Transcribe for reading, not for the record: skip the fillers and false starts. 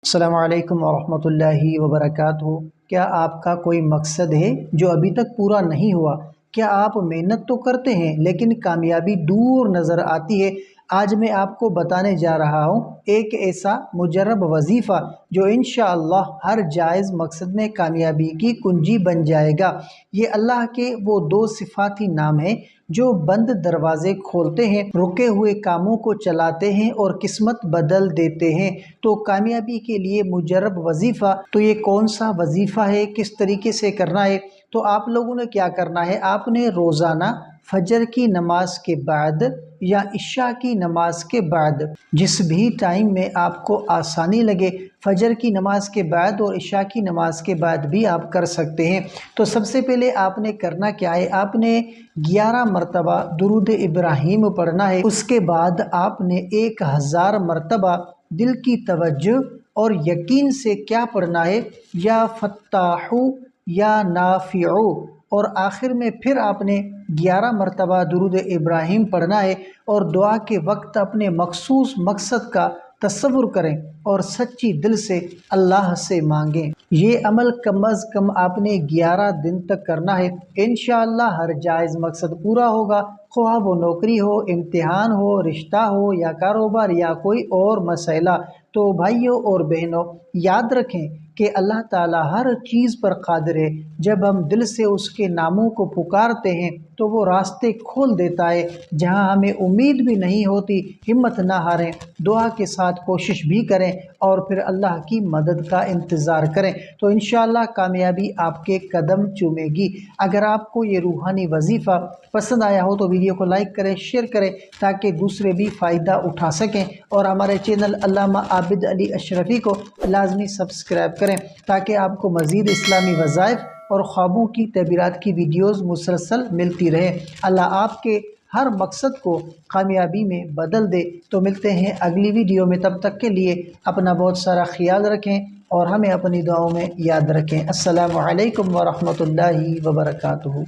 السلام علیکم ورحمۃ اللہ وبرکاتہ۔ کیا آپ کا کوئی مقصد ہے جو ابھی تک پورا نہیں ہوا؟ کیا آپ محنت تو کرتے ہیں لیکن کامیابی دور نظر آتی ہے؟ آج میں آپ کو بتانے جا رہا ہوں ایک ایسا مجرب وظیفہ جو انشاءاللہ ہر جائز مقصد میں کامیابی کی کنجی بن جائے گا۔ یہ اللہ کے وہ دو صفاتی نام ہیں جو بند دروازے کھولتے ہیں، رکے ہوئے کاموں کو چلاتے ہیں اور قسمت بدل دیتے ہیں۔ تو کامیابی کے لیے مجرب وظیفہ، تو یہ کون سا وظیفہ ہے، کس طریقے سے کرنا ہے؟ تو آپ لوگوں نے کیا کرنا ہے، آپ نے روزانہ فجر کی نماز کے بعد یا عشاء کی نماز کے بعد، جس بھی ٹائم میں آپ کو آسانی لگے، فجر کی نماز کے بعد اور عشاء کی نماز کے بعد بھی آپ کر سکتے ہیں۔ تو سب سے پہلے آپ نے کرنا کیا ہے، آپ نے 11 مرتبہ درود ابراہیم پڑھنا ہے۔ اس کے بعد آپ نے 1000 مرتبہ دل کی توجہ اور یقین سے کیا پڑھنا ہے، یا فتاح یا نافع، اور آخر میں پھر آپ نے 11 مرتبہ درود ابراہیم پڑھنا ہے، اور دعا کے وقت اپنے مخصوص مقصد کا تصور کریں اور سچی دل سے اللہ سے مانگیں۔ یہ عمل کم از کم آپ نے 11 دن تک کرنا ہے، انشاءاللہ ہر جائز مقصد پورا ہوگا، خواہ وہ نوکری ہو، امتحان ہو، رشتہ ہو یا کاروبار یا کوئی اور مسئلہ۔ تو بھائیوں اور بہنوں، یاد رکھیں کہ اللہ تعالیٰ ہر چیز پر قادر ہے۔ جب ہم دل سے اس کے ناموں کو پکارتے ہیں تو وہ راستے کھول دیتا ہے جہاں ہمیں امید بھی نہیں ہوتی۔ ہمت نہ ہاریں، دعا کے ساتھ کوشش بھی کریں اور پھر اللہ کی مدد کا انتظار کریں، تو انشاءاللہ کامیابی آپ کے قدم چومے گی۔ اگر آپ کو یہ روحانی وظیفہ پسند آیا ہو تو ویڈیو کو لائک کریں، شیئر کریں تاکہ دوسرے بھی فائدہ اٹھا سکیں، اور ہمارے چینل علامہ عابد علی اشرفی کو لازمی سبسکرائب کریں تاکہ آپ کو مزید اسلامی وظائف اور خوابوں کی تعبیرات کی ویڈیوز مسلسل ملتی رہے۔ اللہ آپ کے ہر مقصد کو کامیابی میں بدل دے۔ تو ملتے ہیں اگلی ویڈیو میں، تب تک کے لیے اپنا بہت سارا خیال رکھیں اور ہمیں اپنی دعاؤں میں یاد رکھیں۔ السلام علیکم ورحمۃ اللہ وبرکاتہ۔